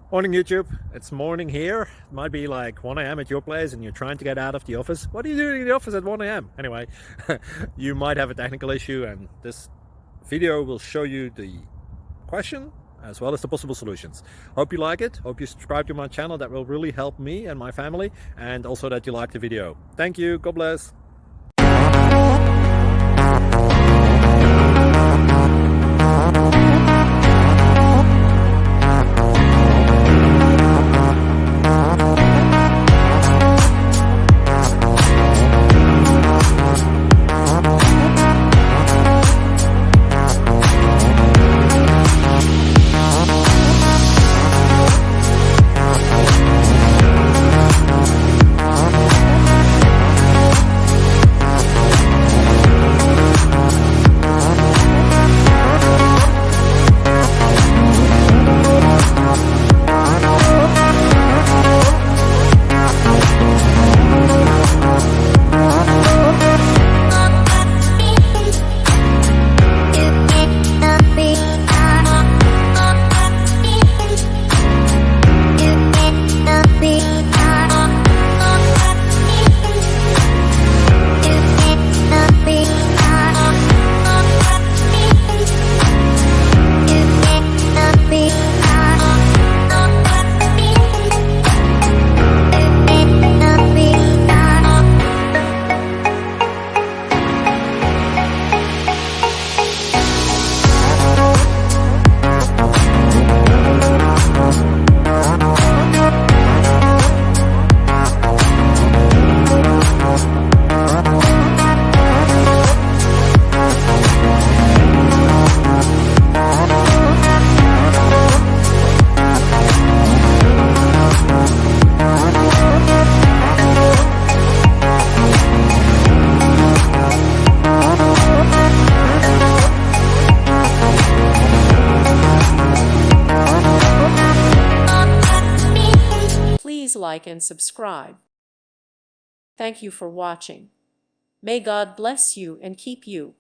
Morning YouTube, it's morning here. It might be like 1 a.m. at your place and you're trying to get out of the office. What are you doing in the office at 1 a.m.? Anyway, you might have a technical issue and this video will show you the question as well as the possible solutions. Hope you like it, hope you subscribe to my channel. That will really help me and my family, and also that you like the video. Thank you, God bless. Please like and subscribe. Thank you for watching. May God bless you and keep you.